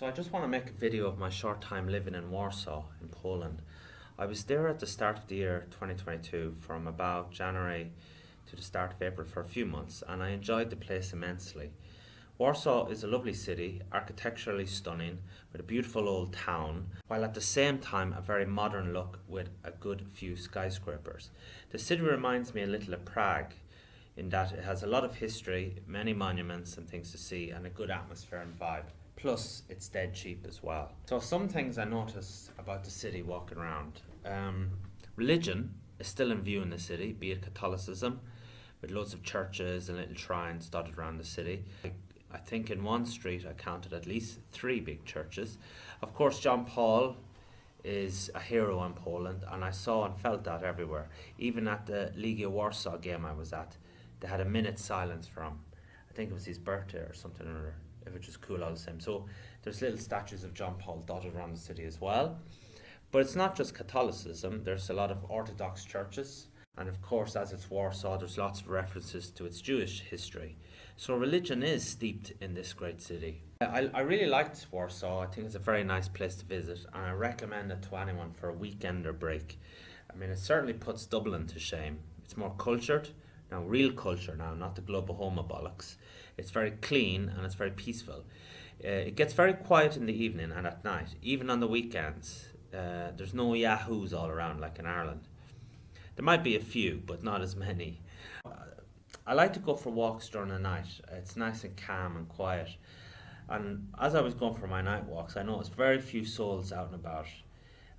So I just want to make a video of my short time living in Warsaw in Poland. I was there at the start of the year 2022 from about January to the start of April for a few months, and I enjoyed the place immensely. Warsaw is a lovely city, architecturally stunning, with a beautiful old town, while at the same time a very modern look with a good few skyscrapers. The city reminds me a little of Prague, in that it has a lot of history, many monuments and things to see, and a good atmosphere and vibe. Plus, it's dead cheap as well. So some things I noticed about the city walking around. Religion is still in view in the city, be it Catholicism, with loads of churches and little shrines dotted around the city. I think in one street I counted at least 3 big churches. Of course, John Paul is a hero in Poland, and I saw and felt that everywhere. Even at the Legia Warsaw game I was at, they had a minute silence for him. I think it was his birthday or something, or which is cool all the same. So there's little statues of John Paul dotted around the city as well. But it's not just Catholicism, there's a lot of Orthodox churches. And of course, as it's Warsaw, there's lots of references to its Jewish history. So religion is steeped in this great city. I really liked Warsaw. I think it's a very nice place to visit, and I recommend it to anyone for a weekend or break. I mean, it certainly puts Dublin to shame. It's more cultured, now real culture now, not the global homo bollocks. It's very clean and it's very peaceful. It gets very quiet in the evening and at night, even on the weekends. There's no yahoos all around like in Ireland. There might be a few, but not as many. I like to go for walks during the night. It's nice and calm and quiet. And as I was going for my night walks, I noticed very few souls out and about.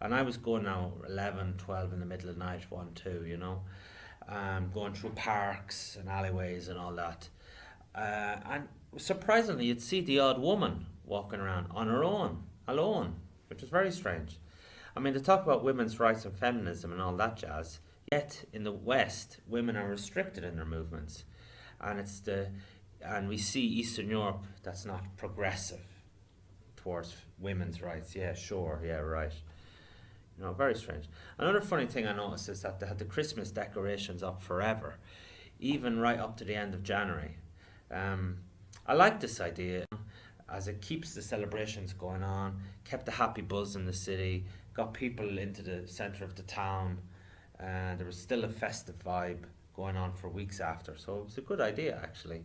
And I was going now 11, 12 in the middle of the night, 1, 2, you know. Going through parks and alleyways and all that. And surprisingly, you'd see the odd woman walking around on her own, alone, which was very strange. I mean, they talk about women's rights and feminism and all that jazz, yet in the West, women are restricted in their movements. And we see Eastern Europe that's not progressive towards women's rights. Yeah, sure, yeah, right. You know, very strange. Another funny thing I noticed is that they had the Christmas decorations up forever, even right up to the end of January. I like this idea as it keeps the celebrations going on, kept a happy buzz in the city, got people into the centre of the town, and there was still a festive vibe going on for weeks after, so it was a good idea actually.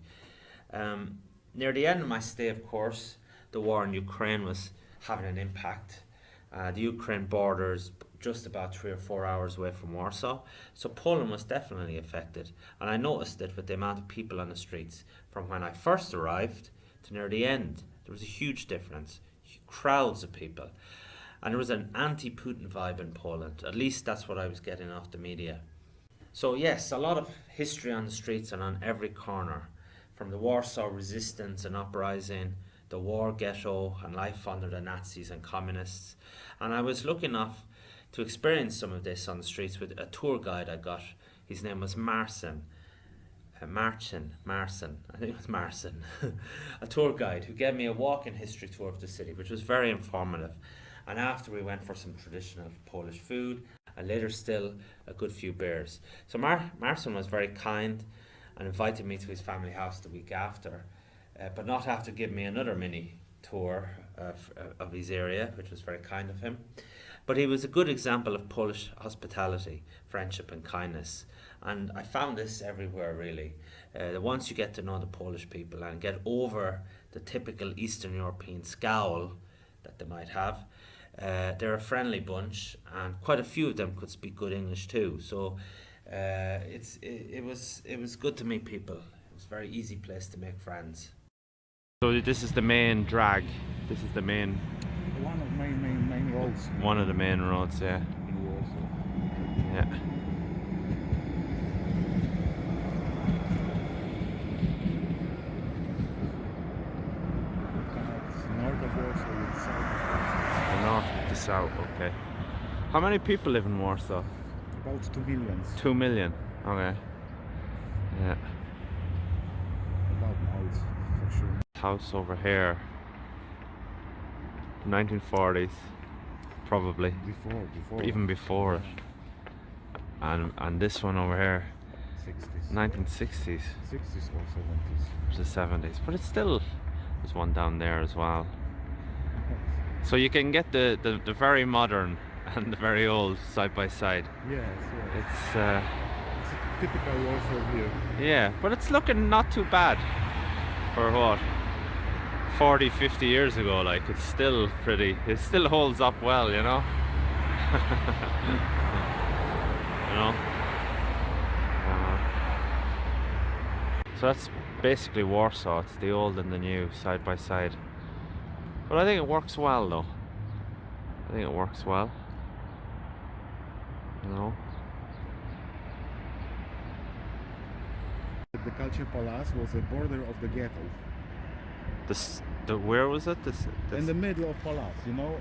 Near the end of my stay, of course, the war in Ukraine was having an impact. The Ukraine border is just about 3 or 4 hours away from Warsaw, so Poland was definitely affected, and I noticed it with the amount of people on the streets. From when I first arrived to near the end, there was a huge difference, crowds of people, and there was an anti-Putin vibe in Poland. At least that's what I was getting off the media. So yes, a lot of history on the streets and on every corner, from the Warsaw resistance and uprising, the war ghetto and life under the Nazis and communists. And I was lucky enough to experience some of this on the streets with a tour guide I got. His name was Marcin, I think it was Marcin, a tour guide who gave me a walking history tour of the city, which was very informative. And after, we went for some traditional Polish food, and later still a good few beers. So Marcin was very kind and invited me to his family house the week after, but not after giving me another mini tour of his area, which was very kind of him. But he was a good example of Polish hospitality, friendship and kindness. And I found this everywhere really. Once you get to know the Polish people and get over the typical Eastern European scowl that they might have, they're a friendly bunch, and quite a few of them could speak good English too. So it was good to meet people. It was a very easy place to make friends. So this is the main drag. This is the main. One of main roads. One of the main roads, yeah. In Warsaw. Yeah. North of Warsaw and south of Warsaw. The north to south, okay. How many people live in Warsaw? About 2 million. 2 million, okay. Yeah. About now, it's for sure. House over here. 1940s, probably. Before. Even before it. And this one over here, 60s. 1960s. 60s or 70s. The 70s, but it's still, there's one down there as well. So you can get the very modern and the very old side by side. Yes, yes. It's It's a typical Warsaw view. yeah, but it's looking not too bad for what 40, 50 years ago. Like it's still pretty. It still holds up well, you know. You know. So that's basically Warsaw. It's the old and the new side by side. But I think it works well, though. I think it works well. You know. The Culture Palace was a border of the ghetto. Where was it? This In the middle of Palace, you know,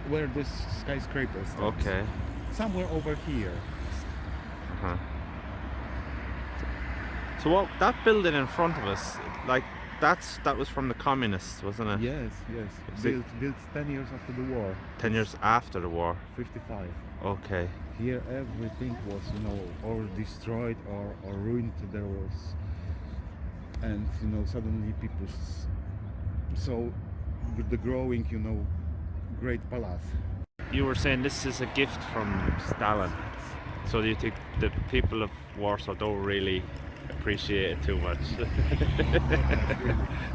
where this skyscraper stands. Okay. Somewhere over here. Uh-huh. So what that building in front of us, like that was from the communists, wasn't it? Yes, yes. See- Built 10 years after the war. 10 years after the war. 55. Okay. Here everything was, you know, or destroyed or ruined. There was, and you know, suddenly people saw the growing, you know, great palace. You were saying this is a gift from Stalin. So do you think the people of Warsaw don't really appreciate it too much?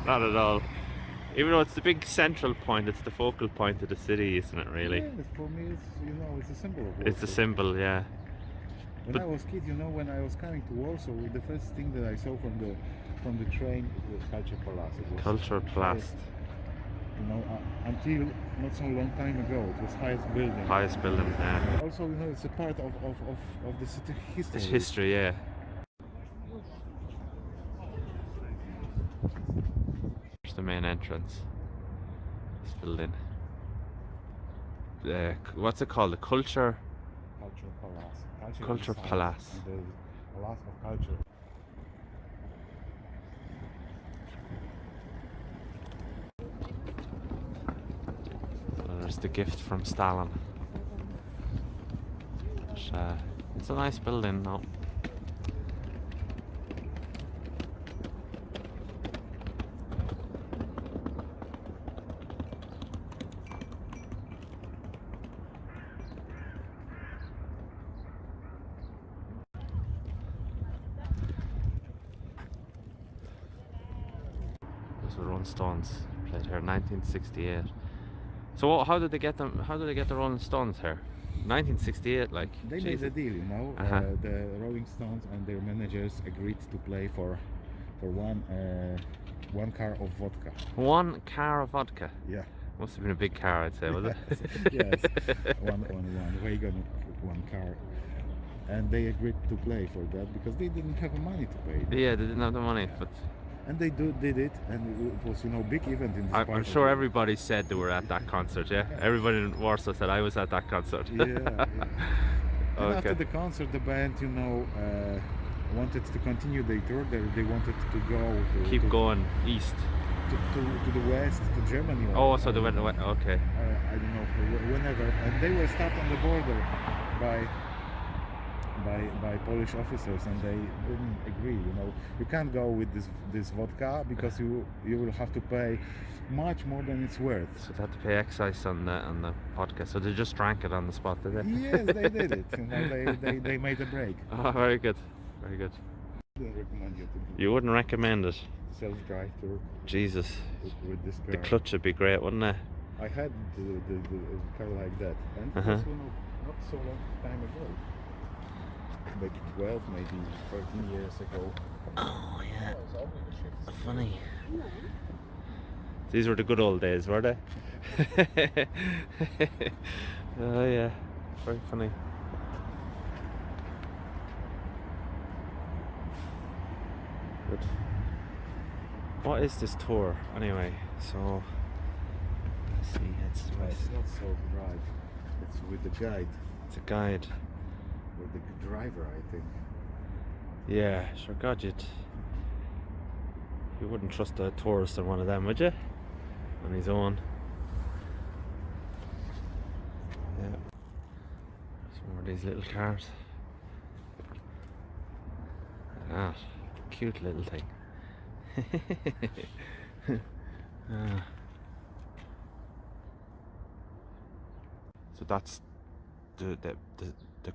Not at all. Even though it's the big central point, it's the focal point of the city, isn't it? Really? Yes, for me, it's, you know, it's a symbol of Warsaw. It's a symbol, yeah. When But- I was kid, you know, when I was coming to Warsaw, the first thing that I saw from the train, it was Culture Palace. It was Culture Palace. highest, you know, until not so long time ago, it was highest building. Highest building, yeah. Also, you know, it's a part of the city history. It's history, yeah. There's the main entrance. This building. What's it called? The Culture Culture Palace. Culture is the Palace. science and the Palace of Culture. There's the gift from Stalin. But, it's a nice building, no? There's the Rolling Stones played here, 1968. So how did they get them? How did they get the Rolling Stones here? 1968, like. They Jesus. made a deal, you know. Uh-huh. The Rolling Stones and their managers agreed to play for one car of vodka. One car of vodka. Yeah. Must have been a big car, I'd say, was it? Yes. one wagon, one car, and they agreed to play for that because they didn't have money to pay. Yeah, they didn't have the money, but And they did it, and it was, you know, big event in this part I'm of sure the- everybody said they were at that concert. Yeah, everybody in Warsaw said I was at that concert. Yeah, yeah. And Okay. after the concert, the band, you know, wanted to continue their tour. They wanted to go Keep to, going east. to the west, to Germany. Oh, so they went away. Okay. I don't know whenever, and they were stopped on the border by Polish officers, and they didn't agree. You know, you can't go with this vodka because you will have to pay much more than it's worth. So they had to pay excise on the vodka. So they just drank it on the spot, did they? Yes, they did it. You know, they made a break. Oh, very good. Very good. I don't recommend you to do You wouldn't recommend it? self-drive tour Jesus. with this car. The clutch would be great, wouldn't it? I had the car like that, and it Uh-huh. was, you know, not so long time ago. Maybe 12, maybe 13 years ago. Oh yeah. Funny. These were the good old days, were they? Oh yeah. Very funny. Good. What is this tour anyway? So let's see. It's not self-drive. It's with the guide, It's a guide. with the driver, I think. Yeah, sure. God, you wouldn't trust a tourist on one of them, would you? On his own. Yeah. Some more of these little cars. Ah, cute little thing. Ah. that's the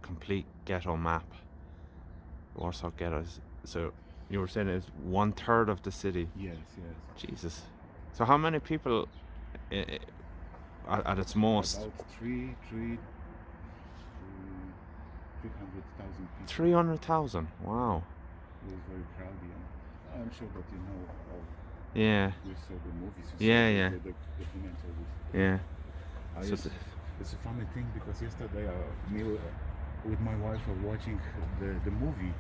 complete ghetto map. Warsaw ghettos. So you were saying it's 1/3 of the city. Yes. Jesus. So how many people at its most? About 300,000 people. 300,000. Wow. It was very crowded, and I'm sure that you know of. Yeah. You saw the movies. Yeah. The documentaries. Yeah. It's a funny thing because yesterday me with my wife were watching the movie,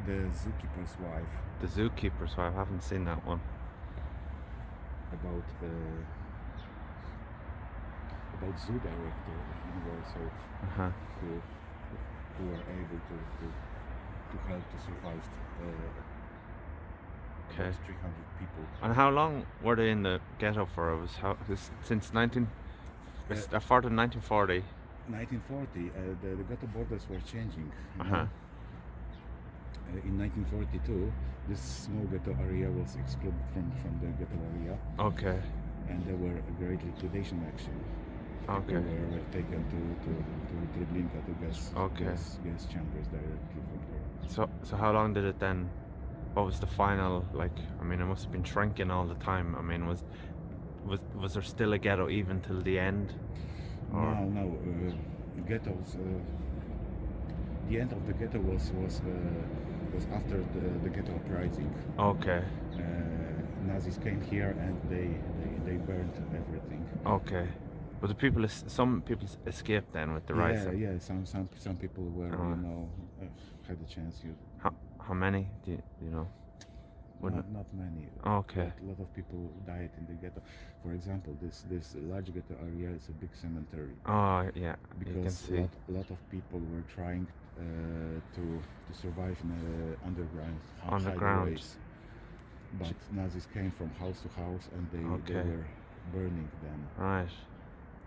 The Zookeeper's Wife, The Zookeeper's Wife. I haven't seen that one. about zoo director in Warsaw Uh-huh. who were able to help to survive Okay. about 300 people. And how long were they in the ghetto for? It was since 19. It started in 1940. 1940, the ghetto borders were changing. You Uh-huh. know? In 1942, this small ghetto area was excluded from the ghetto area, Okay. and there were a great liquidation action. Okay. People were taken to Treblinka, to gas chambers directly from there. So how long did it then? What was the final, like? I mean, it must have been shrinking all the time. I mean, was there still a ghetto even till the end? Or? No. Ghettos. The end of the ghetto was after the ghetto uprising. Okay. Nazis came here and they burned everything. Okay. But some people escaped then with the rising. Yeah. Some people were had a chance. How many? Do you know? Not many. Okay. But a lot of people died in the ghetto. For example, this large ghetto area is a big cemetery. Oh yeah. Because you can see. a lot of people were trying to survive in the underground highways. But Nazis came from house to house and they were burning them. Right.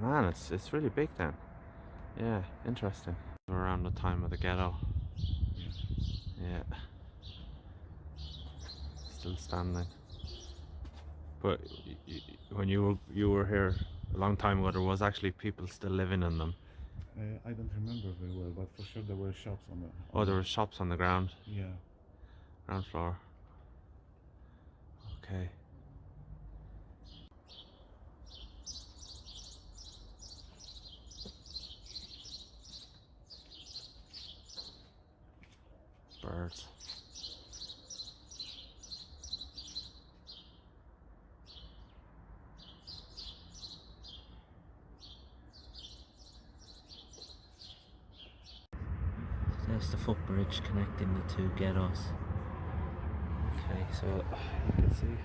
Man, it's really big then. Yeah, interesting. Around the time of the ghetto. Yeah. Still standing. But when you were here a long time ago, there was actually people still living in them. I don't remember very well, but for sure there were shops on the. There were shops on the ground. Yeah. Ground floor. Okay. Birds. There's the footbridge connecting the two ghettos. Okay, so you can see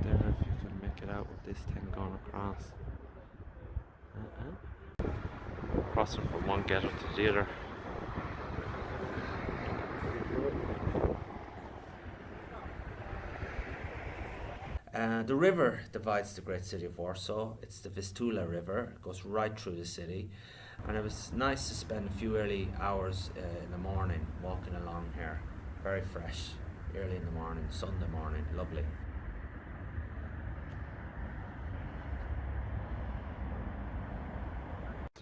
there if you can make it out with this thing going across. Crossing from one ghetto to the other. The river divides the great city of Warsaw. It's the Vistula River. It goes right through the city. And it was nice to spend a few early hours in the morning walking along here. Very fresh, early in the morning, Sunday morning, lovely.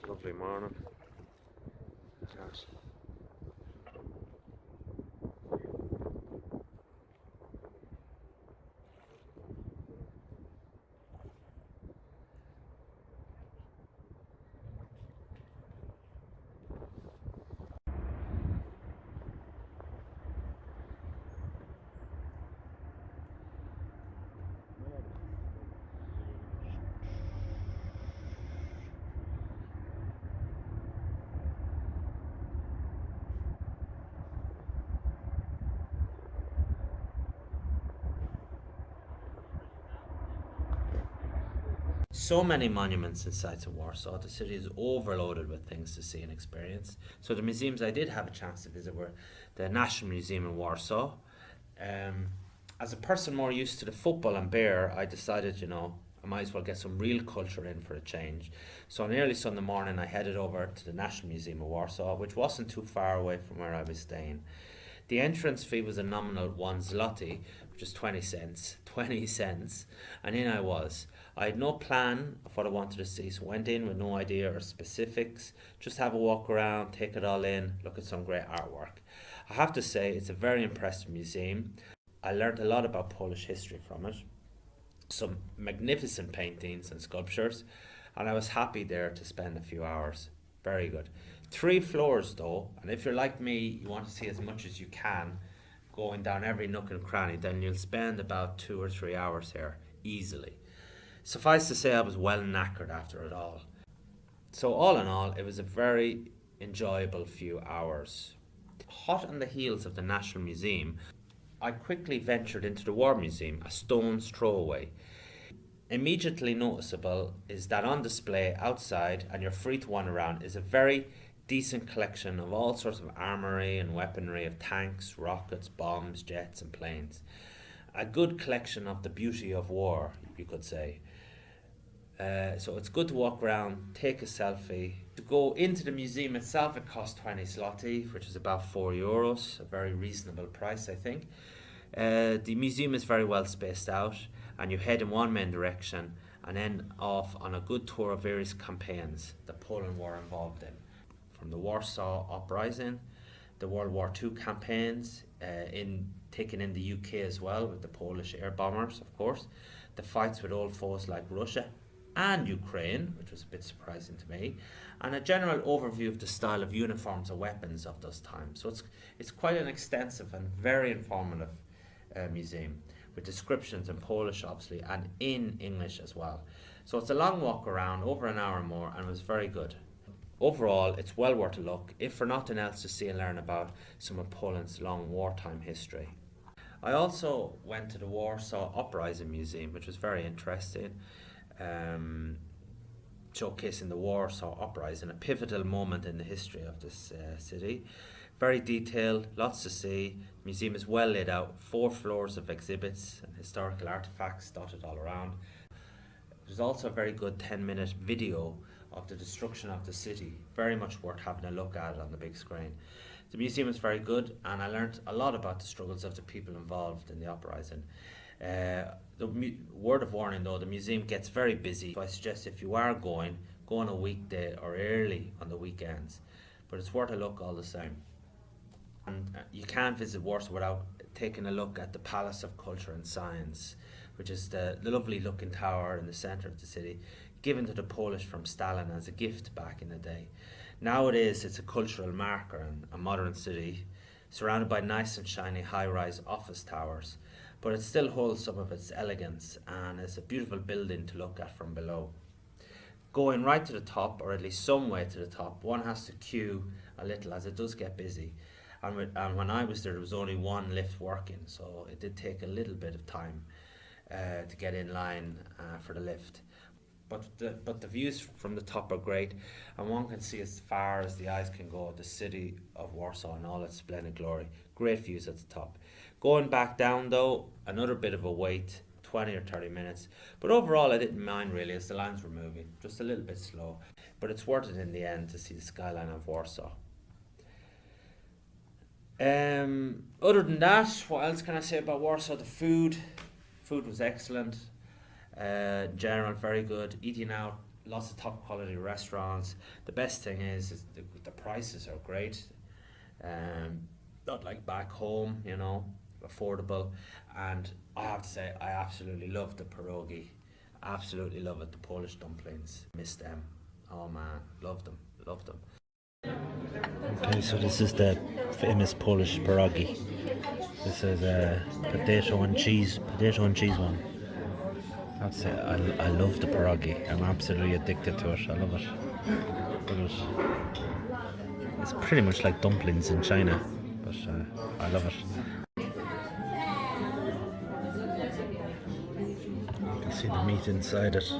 Lovely morning. Gosh. So many monuments and sites in Warsaw. The city is overloaded with things to see and experience. So the museums I did have a chance to visit were the National Museum in Warsaw. As a person more used to the football and beer, I decided, I might as well get some real culture in for a change. So on early Sunday morning, I headed over to the National Museum of Warsaw, which wasn't too far away from where I was staying. The entrance fee was a nominal 1 zloty, which is 20 cents, and in I was. I had no plan of what I wanted to see, so went in with no idea or specifics. Just have a walk around, take it all in, look at some great artwork. I have to say, it's a very impressive museum. I learned a lot about Polish history from it. Some magnificent paintings and sculptures, and I was happy there to spend a few hours. Very good. 3 floors though, and if you're like me, you want to see as much as you can, going down every nook and cranny, then you'll spend about 2 or 3 hours here, easily. Suffice to say, I was well knackered after it all. So all in all, it was a very enjoyable few hours. Hot on the heels of the National Museum, I quickly ventured into the War Museum, a stone's throw away. Immediately noticeable is that on display outside, and you're free to wander around, is a very decent collection of all sorts of armoury and weaponry of tanks, rockets, bombs, jets and planes. A good collection of the beauty of war, you could say. So it's good to walk around, take a selfie. To go into the museum itself, it cost 20 zloty, which is about €4, a very reasonable price, I think. The museum is very well spaced out, and you head in one main direction and then off on a good tour of various campaigns that Poland were involved in. From the Warsaw Uprising, the World War II campaigns, taken in the UK as well with the Polish air bombers, of course, the fights with old foes like Russia and Ukraine, which was a bit surprising to me, and a general overview of the style of uniforms and weapons of those times. So it's quite an extensive and very informative museum, with descriptions in Polish obviously and in English as well. So it's a long walk around, over an hour or more, and it was very good. Overall, it's well worth a look, if for nothing else to see and learn about some of Poland's long wartime history. I also went to the Warsaw Uprising Museum, which was very interesting, showcasing the Warsaw Uprising, a pivotal moment in the history of this city. Very detailed, lots to see. The museum is well laid out, 4 floors of exhibits and historical artifacts dotted all around. There's also a very good 10-minute video of the destruction of the city, very much worth having a look at it on the big screen. The museum is very good, and I learnt a lot about the struggles of the people involved in the uprising. Word of warning though, the museum gets very busy, so I suggest if you are going, go on a weekday or early on the weekends, but it's worth a look all the same. And you can't visit Warsaw without taking a look at the Palace of Culture and Science, which is the lovely looking tower in the centre of the city, given to the Polish from Stalin as a gift back in the day. Nowadays it's a cultural marker and a modern city, surrounded by nice and shiny high-rise office towers, but it still holds some of its elegance and is a beautiful building to look at from below. Going right to the top, or at least some way to the top, one has to queue a little as it does get busy. And when I was there was only one lift working, so it did take a little bit of time to get in line for the lift. But the views from the top are great, and one can see as far as the eyes can go the city of Warsaw in all its splendid glory. Great views at the top. Going back down though, another bit of a wait, 20 or 30 minutes. But overall I didn't mind really, as the lines were moving, just a little bit slow. But it's worth it in the end to see the skyline of Warsaw. Other than that, what else can I say about Warsaw? The food was excellent. In general, very good. Eating out, lots of top quality restaurants. The best thing is the prices are great. Not like back home, affordable. And I have to say, I absolutely love the pierogi. Absolutely love it. The Polish dumplings, miss them. Oh man, love them. Okay, so this is the famous Polish pierogi. This is a potato and cheese one. I'd say I love the pierogi. I'm absolutely addicted to it. I love it. It's pretty much like dumplings in China, but I love it. You can see the meat inside it.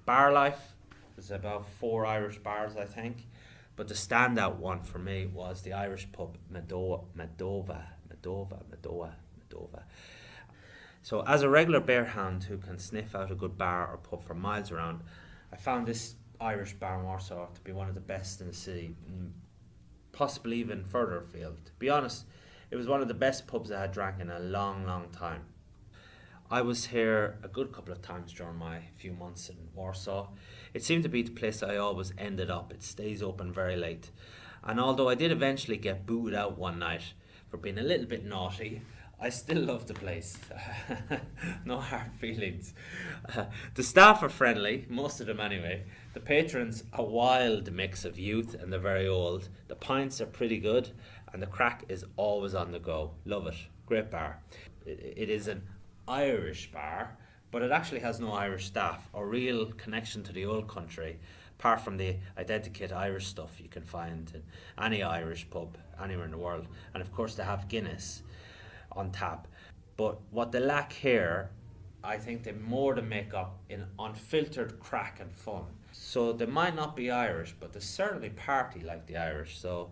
Bar life, there's about 4 Irish bars I think, but the standout one for me was the Irish pub Medova. So as a regular bear hound who can sniff out a good bar or pub for miles around, I found this Irish bar in Warsaw to be one of the best in the city. possibly even further afield. To be honest, it was one of the best pubs I had drank in a long, long time. I was here a good couple of times during my few months in Warsaw. It seemed to be the place I always ended up. It stays open very late. And although I did eventually get booted out one night for being a little bit naughty, I still love the place. No hard feelings. The staff are friendly, most of them anyway. The patrons, a wild mix of youth and the very old. The pints are pretty good, and the crack is always on the go. Love it. Great bar. It is an Irish bar, but it actually has no Irish staff or real connection to the old country, apart from the identikit Irish stuff you can find in any Irish pub anywhere in the world. And of course, they have Guinness on tap. But what they lack here, I think they more than make up in unfiltered crack and fun. So they might not be Irish, but they certainly party like the Irish. So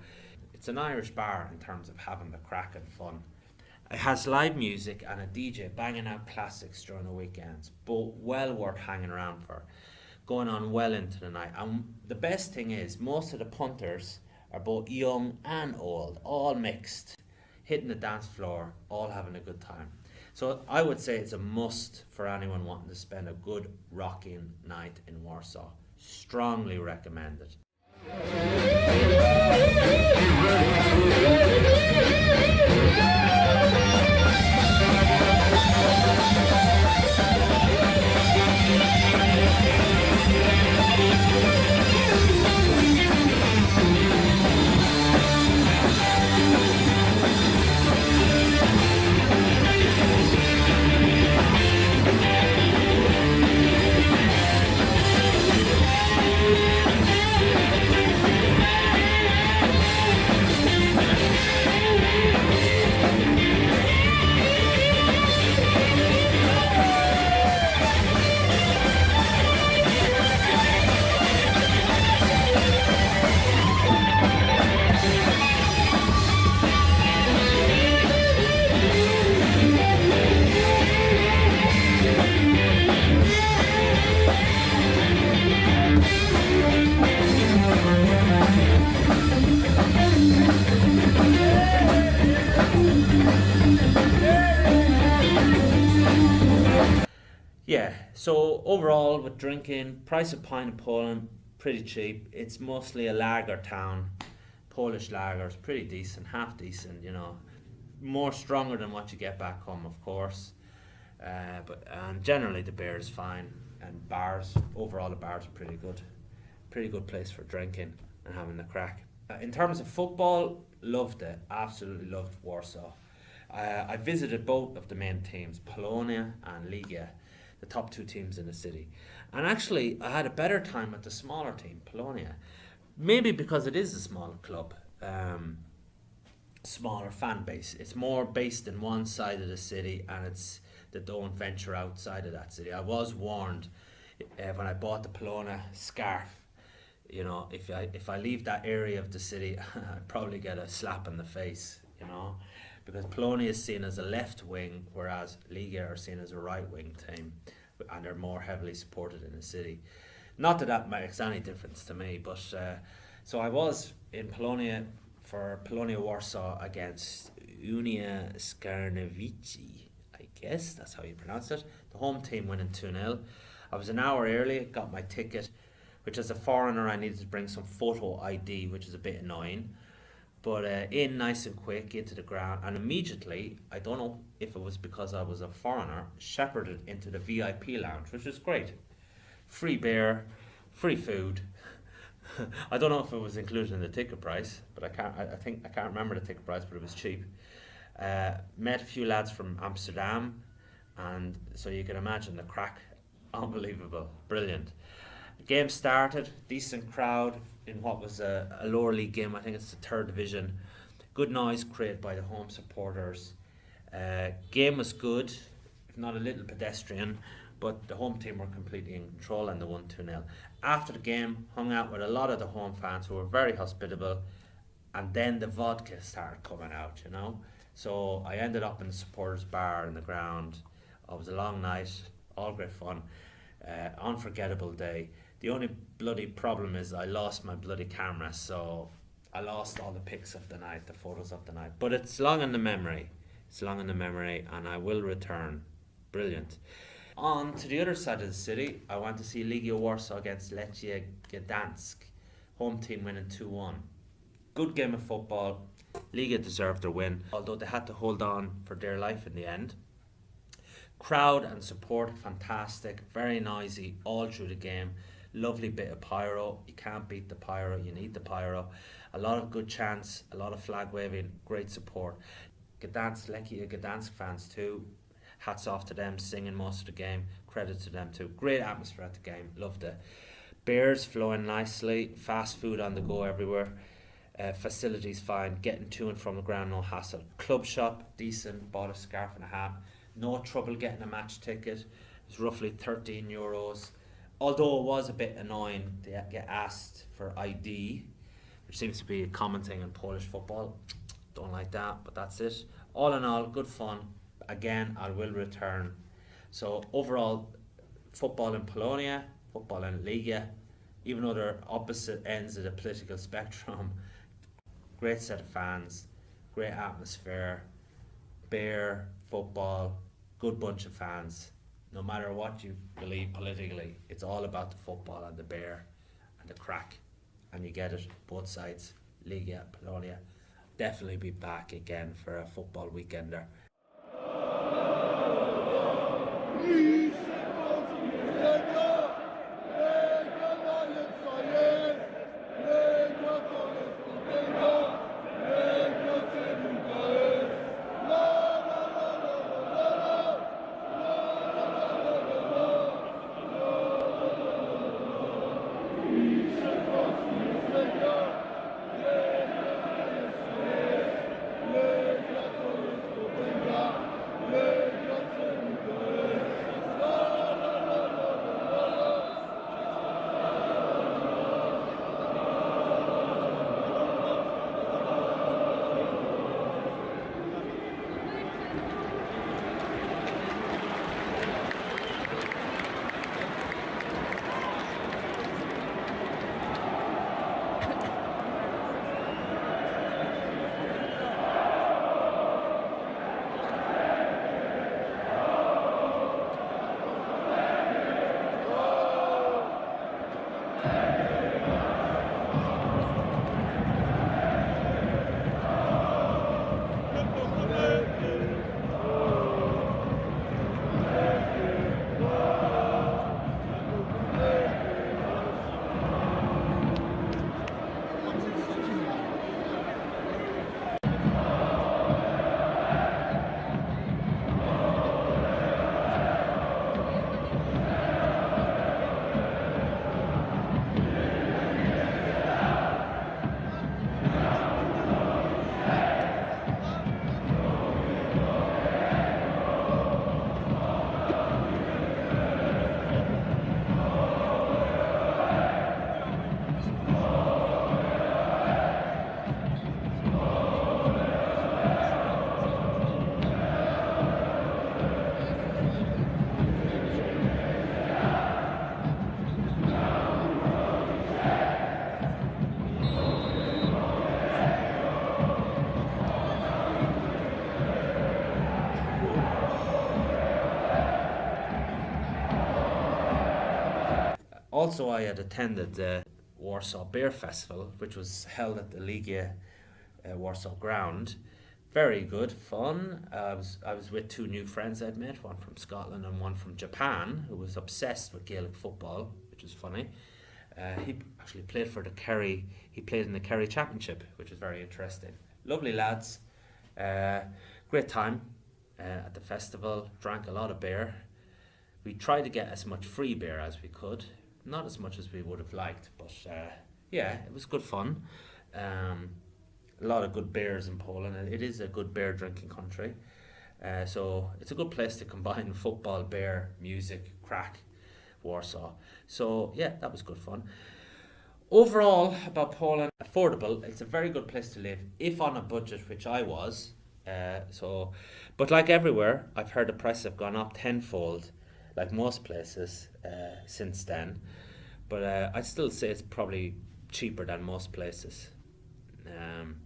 it's an Irish bar in terms of having the crack and fun. It has live music and a DJ banging out classics during the weekends, but well worth hanging around for. Going on well into the night. And the best thing is, most of the punters are both young and old, all mixed, hitting the dance floor, all having a good time. So I would say it's a must for anyone wanting to spend a good rocking night in Warsaw. Strongly recommended. Yeah, so overall with drinking, price of pint in Poland, pretty cheap. It's mostly a lager town. Polish lagers, pretty decent, half decent, you know. More stronger than what you get back home, of course. But generally the beer is fine. And bars, overall the bars are pretty good. Pretty good place for drinking and having the crack. In terms of football, loved it. Absolutely loved Warsaw. I visited both of the main teams, Polonia and Liga, the top two teams in the city. And actually, I had a better time at the smaller team, Polonia. Maybe because it is a smaller club, smaller fan base. It's more based in one side of the city, and they don't venture outside of that city. I was warned when I bought the Polonia scarf. You know, if I leave that area of the city, I'd probably get a slap in the face. You know, because Polonia is seen as a left wing, whereas Liga are seen as a right wing team, and they're more heavily supported in the city. Not that that makes any difference to me, but so I was in Polonia for Polonia Warsaw against Unia Skarnewici, I guess that's how you pronounce it. The home team winning 2-0. I was an hour early, got my ticket, which as a foreigner I needed to bring some photo ID, which is a bit annoying. But in nice and quick into the ground, and immediately, I don't know if it was because I was a foreigner, shepherded into the VIP lounge, which was great. Free beer, free food. I don't know if it was included in the ticket price, but I can't remember the ticket price, but it was cheap. Met a few lads from Amsterdam, and so you can imagine the crack. Unbelievable, brilliant. Game started, decent crowd in what was a lower league game. I think it's the third division. Good noise created by the home supporters. Game was good, if not a little pedestrian, but the home team were completely in control and they won 2-0. After the game, hung out with a lot of the home fans who were very hospitable, and then the vodka started coming out, you know. So I ended up in the supporters bar in the ground. It was a long night, all great fun. Unforgettable day. The only bloody problem is I lost my bloody camera, so I lost all the pics of the night, the photos of the night, but it's long in the memory. It's long in the memory, and I will return. Brilliant. On to the other side of the city, I went to see Legia Warsaw against Lechia Gdansk. Home team winning 2-1. Good game of football. Liga deserved their win, although they had to hold on for dear life in the end. Crowd and support fantastic, very noisy all through the game. Lovely bit of pyro. You can't beat the pyro, you need the pyro. A lot of good chants, a lot of flag waving, great support. Gdansk, Lechia Gdansk fans too. Hats off to them, singing most of the game. Credit to them too. Great atmosphere at the game, loved it. Beers flowing nicely, fast food on the go everywhere. Facilities fine, getting to and from the ground, no hassle. Club shop, decent, bought a scarf and a hat. No trouble getting a match ticket. It's roughly €13. Although it was a bit annoying, they get asked for ID, which seems to be a common thing in Polish football. Don't like that, but that's it. All in all, good fun. Again, I will return. So overall, football in Polonia, football in Liga, even though they're opposite ends of the political spectrum, great set of fans, great atmosphere, beer, football, good bunch of fans. No matter what you believe politically, it's all about the football and the beer and the crack. And you get it, both sides, Liga, Polonia. Definitely be back again for a football weekender. Also, I had attended the Warsaw Beer Festival, which was held at the Legia Warsaw ground. Very good fun. I was with two new friends I'd met, one from Scotland and one from Japan, who was obsessed with Gaelic football, which was funny. He actually played for the Kerry. He played in the Kerry Championship, which was very interesting. Lovely lads. Great time at the festival. Drank a lot of beer. We tried to get as much free beer as we could. Not as much as we would have liked, but yeah, it was good fun. A lot of good beers in Poland. It is a good beer drinking country. So it's a good place to combine football, beer, music, crack, Warsaw. So yeah, that was good fun. Overall, about Poland, affordable. It's a very good place to live, if on a budget, which I was. But like everywhere, I've heard the prices have gone up tenfold, like most places since then. But I'd still say it's probably cheaper than most places. Um,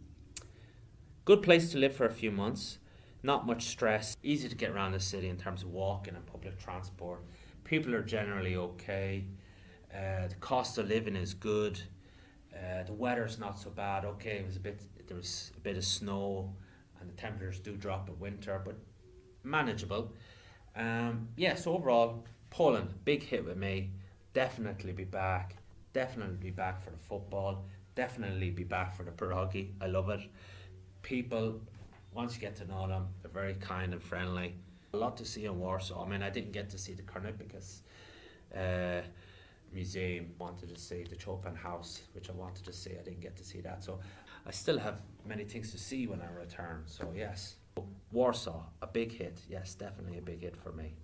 Good place to live for a few months. Not much stress. Easy to get around the city in terms of walking and public transport. People are generally okay. The cost of living is good. The weather's not so bad. Okay, there was a bit of snow, and the temperatures do drop in winter, but manageable. So overall, Poland, big hit with me. Definitely be back. Definitely be back for the football. Definitely be back for the pierogi. I love it. People, once you get to know them, they're very kind and friendly. A lot to see in Warsaw. I mean, I didn't get to see the Kornitbicus museum. Wanted to see the Chopin house, which I wanted to see. I didn't get to see that. So I still have many things to see when I return. So yes, Warsaw, a big hit. Yes, definitely a big hit for me.